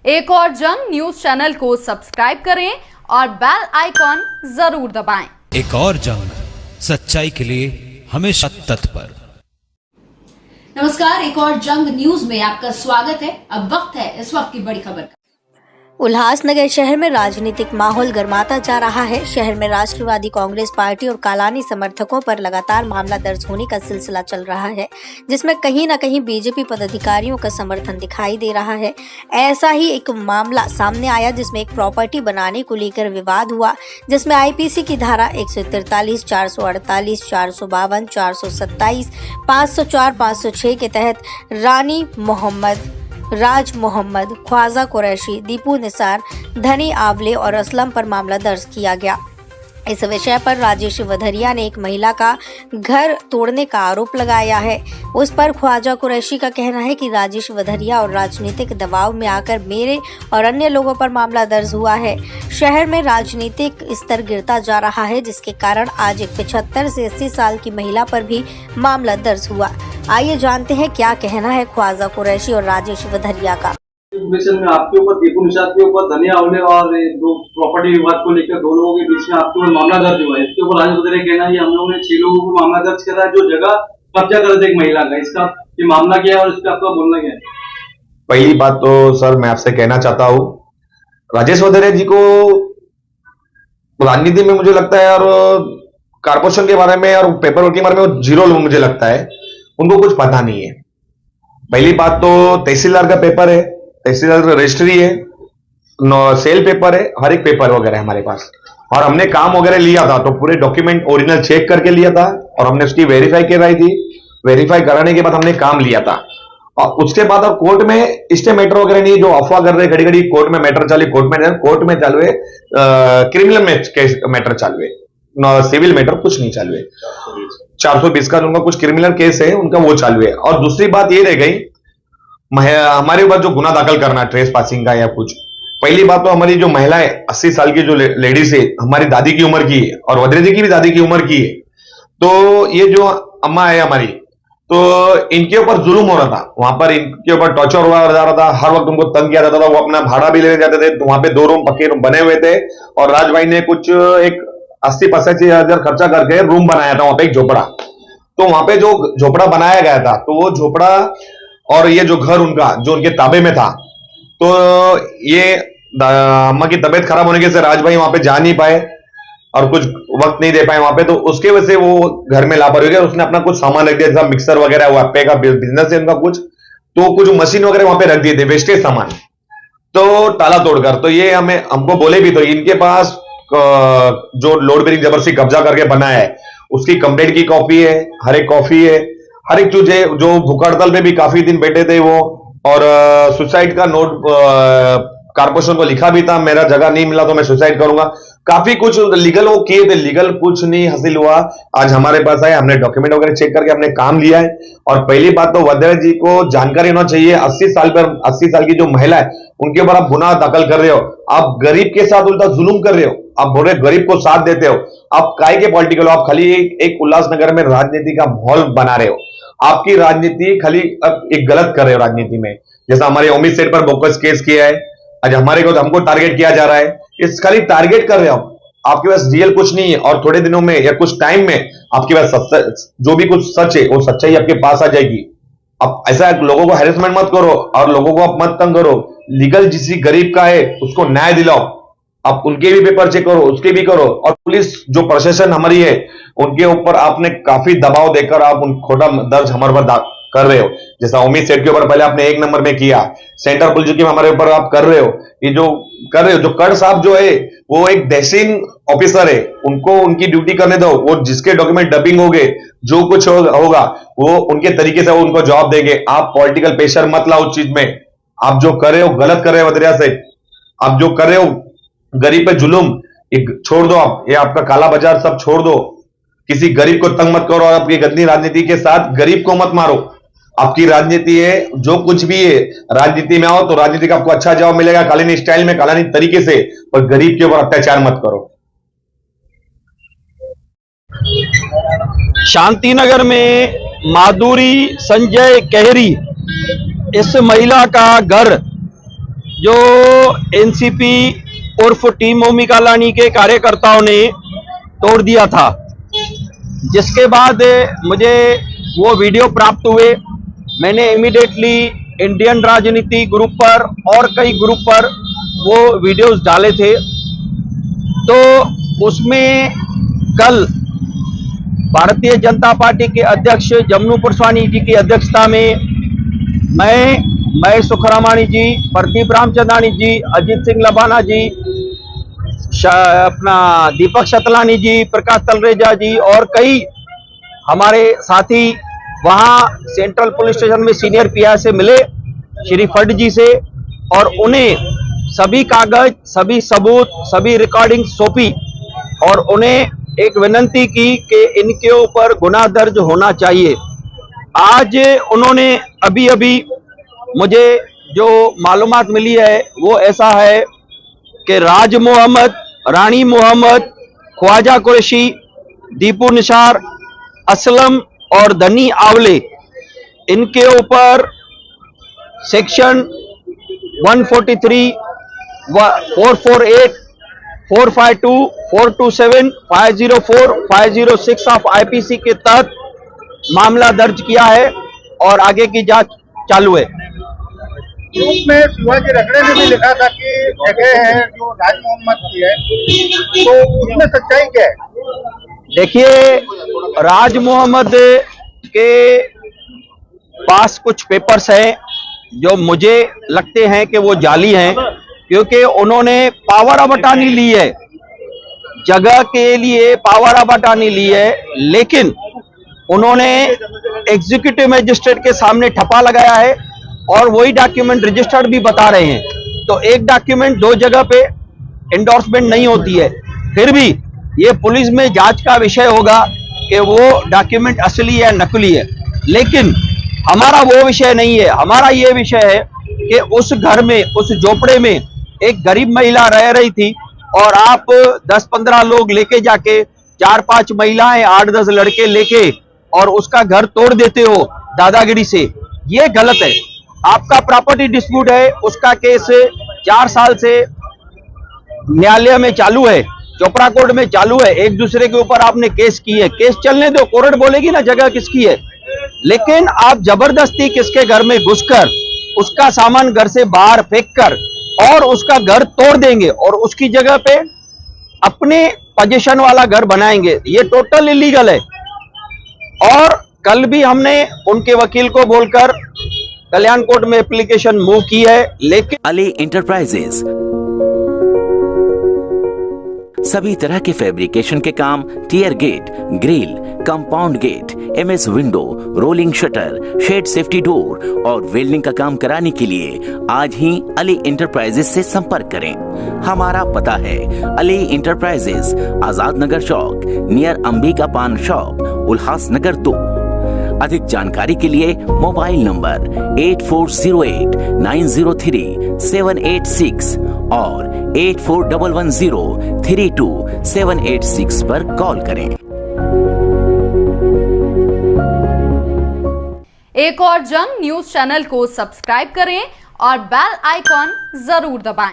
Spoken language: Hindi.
एक और जंग न्यूज चैनल को सब्सक्राइब करें और बेल आइकॉन जरूर दबाएं। एक और जंग, सच्चाई के लिए हमेशा तत्पर। नमस्कार, एक और जंग न्यूज में आपका स्वागत है। अब वक्त है इस वक्त की बड़ी खबर का। उल्लासनगर शहर में राजनीतिक माहौल गर्माता जा रहा है। शहर में राष्ट्रवादी कांग्रेस पार्टी और कालानी समर्थकों पर लगातार मामला दर्ज होने का सिलसिला चल रहा है, जिसमें कहीं न कहीं बीजेपी पदाधिकारियों का समर्थन दिखाई दे रहा है। ऐसा ही एक मामला सामने आया जिसमें एक प्रॉपर्टी बनाने को लेकर विवाद हुआ, जिसमें आईपीसी की धारा 143, 448, 452, 427, 504, 506 के तहत रानी मोहम्मद, राज मोहम्मद, ख्वाजा कुरैशी, दीपू निसार, धनी आवले और असलम पर मामला दर्ज किया गया। इस विषय पर राजेश वधरिया ने एक महिला का घर तोड़ने का आरोप लगाया है। उस पर ख्वाजा कुरैशी का कहना है कि राजेश वधरिया और राजनीतिक दबाव में आकर मेरे और अन्य लोगों पर मामला दर्ज हुआ है। शहर में राजनीतिक स्तर गिरता जा रहा है, जिसके कारण आज एक 75 से 80 साल की महिला पर भी मामला दर्ज हुआ। आइए जानते हैं क्या कहना है ख्वाजा कुरैशी और राजेश वधरिया का। में आपके ऊपर, दीपू निसार के ऊपर, धनी आवले और दो प्रॉपर्टी विवाद को लेकर दो लोगों के बीच में आपके ऊपर मामला दर्ज हुआ है। इसके ऊपर राजेश वधरिया कहना है हम लोगों ने 6 लोगों को मामला दर्ज करा है जो जगह कब्जा कर रहे थे एक महिला का। इसका ये मामला क्या है और इसका आपका बोलना क्या है? पहली बात तो सर मैं आपसे कहना चाहता हूँ, राजेश वधरिया जी को राजनीति में मुझे लगता है और कारपोरेशन के बारे में और पेपर वर्क के बारे में जीरो लोग मुझे लगता है, उनको कुछ पता नहीं है। पहली बात तो तहसीलदार का पेपर है, तहसीलदार का रजिस्ट्री है, सेल पेपर है, हर एक पेपर वगैरह है हमारे पास। और हमने काम वगैरह लिया था तो पूरे डॉक्यूमेंट ओरिजिनल चेक करके लिया था और हमने उसकी वेरीफाई कराई थी। वेरीफाई कराने के बाद हमने काम लिया था और उसके बाद अब कोर्ट में इससे मैटर वगैरह नहीं, जो अफवाह कर रहे घड़ी घड़ी कोर्ट में मैटर चालू, कोर्ट में चालू है, क्रिमिनल में केस मैटर चालू है, सिविल मैटर कुछ नहीं चालू है। 420 का उनका कुछ क्रिमिनल केस है, उनका वो चालू है। और दूसरी बात ये रह गई हमारे ऊपर जो गुना दाखिल करना ट्रेस पासिंग का या कुछ। पहली बात तो हमारी जो महिलाएं 80 साल की जो लेडीज है, हमारी दादी की उम्र की है और वधरिया जी की भी दादी की उम्र की है। तो ये जो अम्मा है हमारी, तो इनके ऊपर जुल्म हो रहा था, वहां पर इनके ऊपर टॉर्चर हुआ जा रहा था, हर वक्त उनको तंग किया जाता था। वो अपना भाड़ा भी लेने जाते थे, तो वहां पे 2 रूम पक्के रूम बने हुए थे और राज भाई ने कुछ एक 80-85 हजार खर्चा करके रूम बनाया था वहां पे, एक झोपड़ा। तो वहां पे जो झोपड़ा बनाया गया था, तो वो झोपड़ा और ये जो घर उनका जो उनके ताबे में था, तो ये अम्मा की तबीयत खराब होने के से राज भाई वहां पे जा नहीं पाए और कुछ वक्त नहीं दे पाए वहां पे, तो उसके वजह से वो घर में लापरवाही हो गया। उसने अपना कुछ सामान रख दिया, जैसा मिक्सर वगैरह, वो अप्पे का बिजनेस है उनका कुछ, तो कुछ मशीन वगैरह वहां पे रख दिए थे, वेस्टेज सामान, तो ताला तोड़कर। तो ये हमको बोले भी, तो इनके पास जो लोड बेरिंग जबरदस्ती कब्जा करके बना है उसकी कंप्लेंट की कॉपी है, हर एक कॉपी है, हर एक चीज है। जो भूख हड़ताल पे भी काफी दिन बैठे थे वो, और सुसाइड का नोट कारपोरेशन को लिखा भी था, मेरा जगह नहीं मिला तो मैं सुसाइड करूंगा। काफी कुछ लीगल वो किए थे, लीगल कुछ नहीं हासिल हुआ। आज हमारे पास आए, हमने डॉक्यूमेंट वगैरह चेक करके हमने काम लिया है। और पहली बात तो वधरिया जी को जानकारी होना चाहिए, 80 साल की जो महिला है उनके ऊपर आप गुनाह दाखिल कर रहे हो, आप गरीब के साथ उल्टा जुल्म कर रहे हो, आप बोल रहे गरीब को साथ देते हो, आप काय के पॉलिटिकल हो, आप खाली एक उल्लासनगर में राजनीति का माहौल बना रहे हो। आपकी राजनीति खाली अब एक गलत कर रहे हो राजनीति में। जैसा हमारे अमित सेठ पर बोकस केस किया है, आज हमारे को हमको टारगेट किया जा रहा है, इस खाली टारगेट कर रहे हो। आपके पास रियल कुछ नहीं है और थोड़े दिनों में या कुछ टाइम में आपके पास जो भी कुछ सच है वो सच्चाई आपके पास आ जाएगी। आप ऐसा लोगों को हैरेसमेंट मत करो और लोगों को आप मत तंग करो। लीगल जिस गरीब का है उसको न्याय दिलाओ, आप उनके भी पेपर चेक करो, उसके भी करो। और पुलिस जो प्रशासन हमारी है उनके ऊपर आपने काफी दबाव देकर आप उन खोटा दर्ज हमारे ऊपर कर रहे हो। जैसा उम्मीद सेठ के ऊपर पहले आपने 1 नंबर में किया, सेंटर पुलिस के हमारे ऊपर आप कर रहे हो। ये जो कर रहे हो, जो कड़ साहब जो है वो एक तहसील ऑफिसर है, उनको उनकी ड्यूटी करने दो। वो जिसके डॉक्यूमेंट डबिंग होंगे, जो कुछ होगा वो उनके तरीके से वो उनको जवाब देंगे। आप पॉलिटिकल प्रेशर मत लाओ उस चीज में। आप जो कर रहे हो गलत कर रहे हो वधरिया से, आप जो कर रहे हो गरीब पे जुल्म छोड़ दो। आप ये आपका काला बाजार सब छोड़ दो, किसी गरीब को तंग मत करो और आपकी गंदी राजनीति के साथ गरीब को मत मारो। आपकी राजनीति है, जो कुछ भी है राजनीति में आओ तो राजनीति का आपको अच्छा जवाब मिलेगा, कालानी स्टाइल में, कालानी तरीके से, और गरीब के ऊपर अत्याचार मत करो। शांतिनगर में माधुरी संजय कहरी, इस महिला का घर जो एनसीपी उर्फ टीम मोमी कालानी के कार्यकर्ताओं ने तोड़ दिया था, जिसके बाद मुझे वो वीडियो प्राप्त हुए। मैंने इमीडिएटली इंडियन राजनीति ग्रुप पर और कई ग्रुप पर वो वीडियोस डाले थे। तो उसमें कल भारतीय जनता पार्टी के अध्यक्ष जमनू पुरस्वानी जी की अध्यक्षता में मैं सुखरामाणी जी, प्रदीप रामचंदानी जी, अजीत सिंह लबाना जी, अपना दीपक शतलानी जी, प्रकाश तलरेजा जी और कई हमारे साथी वहां सेंट्रल पुलिस स्टेशन में सीनियर पीआई से मिले, श्री फट जी से, और उन्हें सभी कागज, सभी सबूत, सभी रिकॉर्डिंग सौंपी और उन्हें एक विनती की कि इनके ऊपर गुनाह दर्ज होना चाहिए। आज उन्होंने अभी मुझे जो मालूमात मिली है वो ऐसा है कि राज मोहम्मद, रानी मोहम्मद, ख्वाजा कुरैशी, दीपू निसार, असलम और दनी आवले, इनके ऊपर सेक्शन 143, 448, 452, 427, 504, 506 ऑफ आईपीसी के तहत मामला दर्ज किया है और आगे की जांच चालू है। ग्रुप में शिवाजी रगड़े ने भी लिखा था कि जगह है जो राज मोहम्मद की है, तो उसमें सच्चाई क्या है? देखिए, राज मोहम्मद के पास कुछ पेपर्स हैं जो मुझे लगते हैं कि वो जाली हैं, क्योंकि उन्होंने पावर ऑफ अटॉर्नी ली है, जगह के लिए पावर ऑफ अटॉर्नी ली है, लेकिन उन्होंने एग्जीक्यूटिव मजिस्ट्रेट के सामने ठप्पा लगाया है और वही डॉक्यूमेंट रजिस्टर्ड भी बता रहे हैं। तो एक डॉक्यूमेंट दो जगह पे एंडोर्समेंट नहीं होती है। फिर भी ये पुलिस में जांच का विषय होगा कि वो डॉक्यूमेंट असली है नकली है, लेकिन हमारा वो विषय नहीं है। हमारा ये विषय है कि उस घर में, उस झोपड़े में एक गरीब महिला रह रही थी और आप 10-15 लोग लेके जाके 4-5 महिलाएं, 8-10 लड़के लेके और उसका घर तोड़ देते हो दादागिरी से, ये गलत है। आपका प्रॉपर्टी डिस्प्यूट है, उसका केस 4 साल से न्यायालय में चालू है, चोपड़ा कोर्ट में चालू है। एक दूसरे के ऊपर आपने केस की है, केस चलने दो, कोर्ट बोलेगी ना जगह किसकी है। लेकिन आप जबरदस्ती किसके घर में घुसकर उसका सामान घर से बाहर फेंक कर और उसका घर तोड़ देंगे और उसकी जगह पे अपने पोजीशन वाला घर बनाएंगे, ये टोटल इलीगल है। और कल भी हमने उनके वकील को बोलकर कल्याण कोर्ट में एप्लीकेशन मूव की है, लेकिन अली इंटरप्राइजेज सभी तरह के फैब्रिकेशन के काम, टियर gate, grill, compound gate, MS window, rolling shutter, shed safety door और वेल्डिंग का काम कराने के लिए आज ही अली इंटरप्राइजेज से संपर्क करें। हमारा पता है अली इंटरप्राइजेज, आजाद नगर चौक, नियर अंबिका पान शॉप, उल्लासनगर 2। अधिक जानकारी के लिए मोबाइल नंबर 8408-903-786 और 8411032786 पर कॉल करें। एक और जंग न्यूज चैनल को सब्सक्राइब करें और बेल आइकॉन जरूर दबाएं।